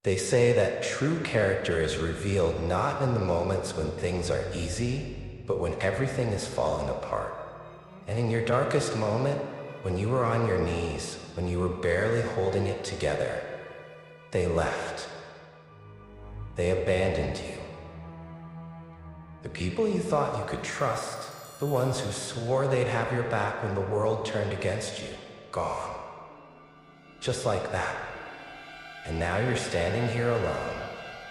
They say that true character is revealed not in the moments when things are easy, but when everything is falling apart. And in your darkest moment, when you were on your knees, when you were barely holding it together, they left. They abandoned you. The people you thought you could trust, the ones who swore they'd have your back when the world turned against you, gone. Just like that. And now you're standing here alone,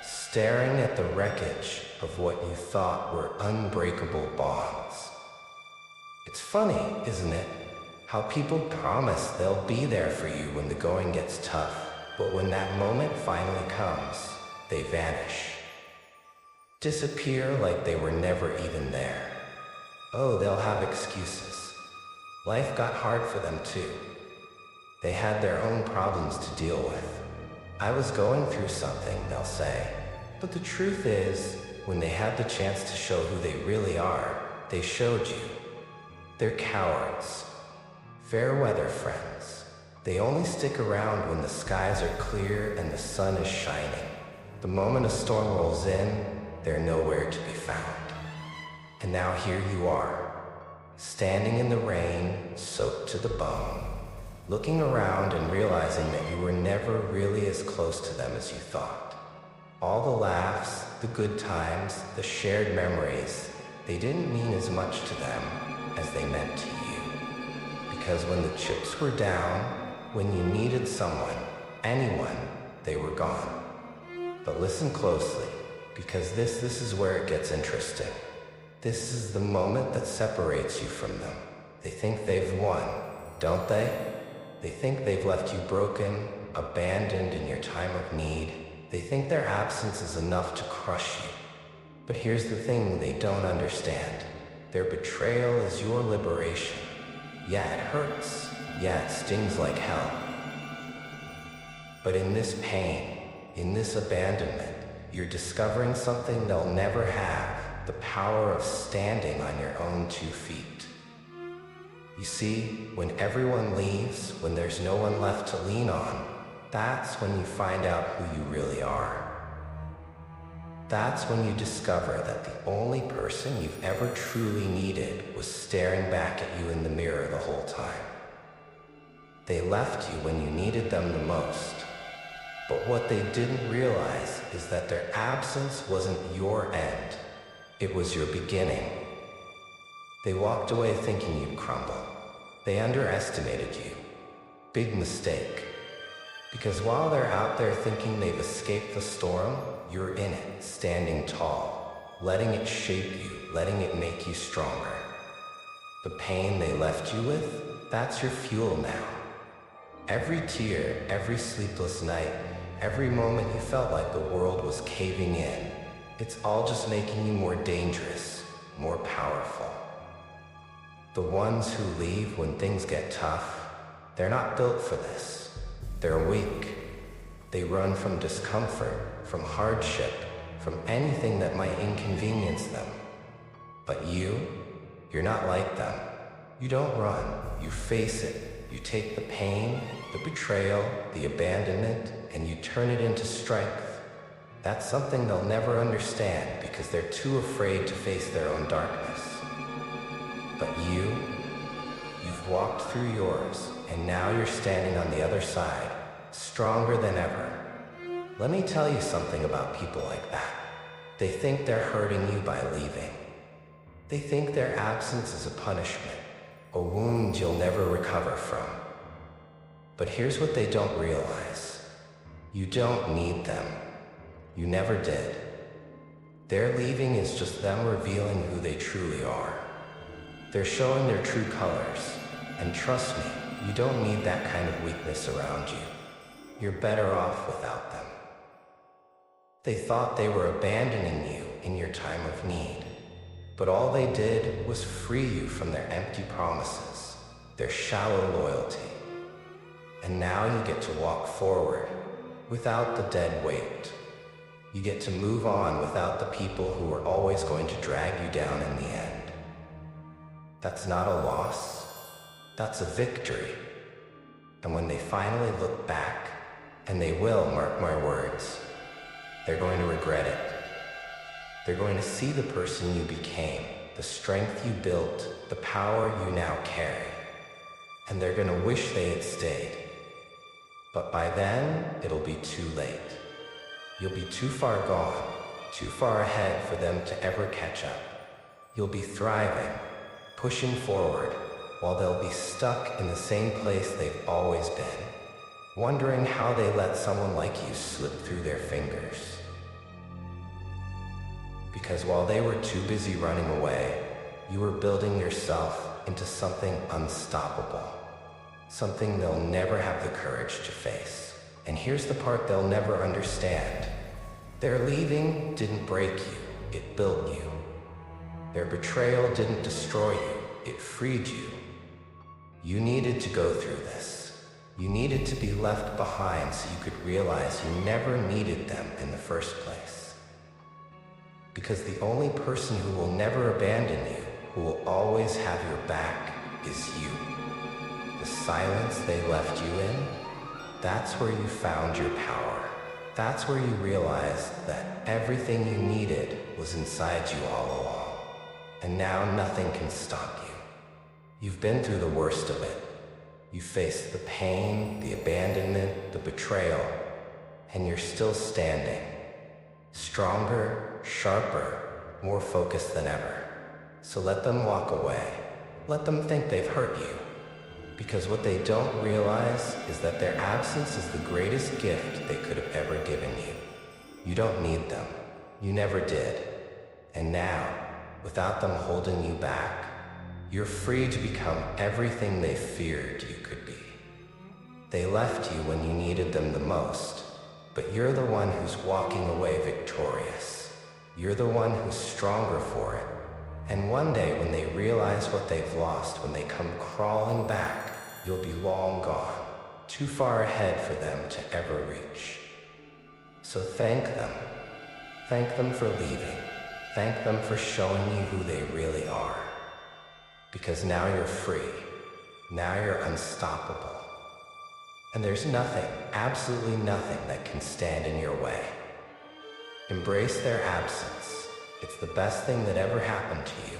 staring at the wreckage of what you thought were unbreakable bonds. It's funny, isn't it? How people promise they'll be there for you when the going gets tough, but when that moment finally comes, they vanish. Disappear like they were never even there. Oh, they'll have excuses. Life got hard for them too. They had their own problems to deal with. I was going through something, they'll say. But the truth is, when they had the chance to show who they really are, they showed you. They're cowards. Fair weather friends. They only stick around when the skies are clear and the sun is shining. The moment a storm rolls in, they're nowhere to be found. And now here you are, standing in the rain, soaked to the bone, looking around and realizing that you were never really as close to them as you thought. All the laughs, the good times, the shared memories, they didn't mean as much to them as they meant to you. Because when the chips were down, when you needed someone, anyone, they were gone. But listen closely, because this is where it gets interesting. This is the moment that separates you from them. They think they've won, don't they? They think they've left you broken, abandoned in your time of need. They think their absence is enough to crush you. But here's the thing they don't understand. Their betrayal is your liberation. Yeah, it hurts. Yeah, it stings like hell. But in this pain, in this abandonment, you're discovering something they'll never have, the power of standing on your own 2 feet. You see, when everyone leaves, when there's no one left to lean on, that's when you find out who you really are. That's when you discover that the only person you've ever truly needed was staring back at you in the mirror the whole time. They left you when you needed them the most. But what they didn't realize is that their absence wasn't your end. It was your beginning. They walked away thinking you'd crumble. They underestimated you. Big mistake. Because while they're out there thinking they've escaped the storm, you're in it, standing tall, letting it shape you, letting it make you stronger. The pain they left you with, that's your fuel now. Every tear, every sleepless night, every moment you felt like the world was caving in, it's all just making you more dangerous, more powerful. The ones who leave when things get tough, they're not built for this. They're weak. They run from discomfort, from hardship, from anything that might inconvenience them. But you're not like them. You don't run, you face it. You take the pain, the betrayal, the abandonment, and you turn it into strength. That's something they'll never understand because they're too afraid to face their own darkness. But you've walked through yours, and now you're standing on the other side, stronger than ever. Let me tell you something about people like that. They think they're hurting you by leaving. They think their absence is a punishment, a wound you'll never recover from. But here's what they don't realize. You don't need them. You never did. Their leaving is just them revealing who they truly are. They're showing their true colors. And trust me, you don't need that kind of weakness around you. You're better off without them. They thought they were abandoning you in your time of need. But all they did was free you from their empty promises, their shallow loyalty. And now you get to walk forward without the dead weight. You get to move on without the people who are always going to drag you down in the end. That's not a loss. That's a victory. And when they finally look back, And they will, mark my words. They're going to regret it. They're going to see the person you became, the strength you built, the power you now carry. And they're going to wish they had stayed. But by then, it'll be too late. You'll be too far gone, too far ahead for them to ever catch up. You'll be thriving, pushing forward, while they'll be stuck in the same place they've always been, wondering how they let someone like you slip through their fingers. Because while they were too busy running away, you were building yourself into something unstoppable. Something they'll never have the courage to face. And here's the part they'll never understand. Their leaving didn't break you, it built you. Their betrayal didn't destroy you, it freed you. You needed to go through this. You needed to be left behind so you could realize you never needed them in the first place. Because the only person who will never abandon you, who will always have your back, is you. The silence they left you in, that's where you found your power. That's where you realized that everything you needed was inside you all along. And now nothing can stop you. You've been through the worst of it. You faced the pain, the abandonment, the betrayal, and you're still standing. Stronger, sharper, more focused than ever. So let them walk away. Let them think they've hurt you. Because what they don't realize is that their absence is the greatest gift they could have ever given you. You don't need them. You never did. And now, without them holding you back, you're free to become everything they feared you could be. They left you when you needed them the most, but you're the one who's walking away victorious. You're the one who's stronger for it. And one day when they realize what they've lost, when they come crawling back, you'll be long gone, too far ahead for them to ever reach. So thank them. Thank them for leaving. Thank them for showing you who they really are. Because now you're free. Now you're unstoppable. And there's nothing, absolutely nothing that can stand in your way. Embrace their absence. It's the best thing that ever happened to you.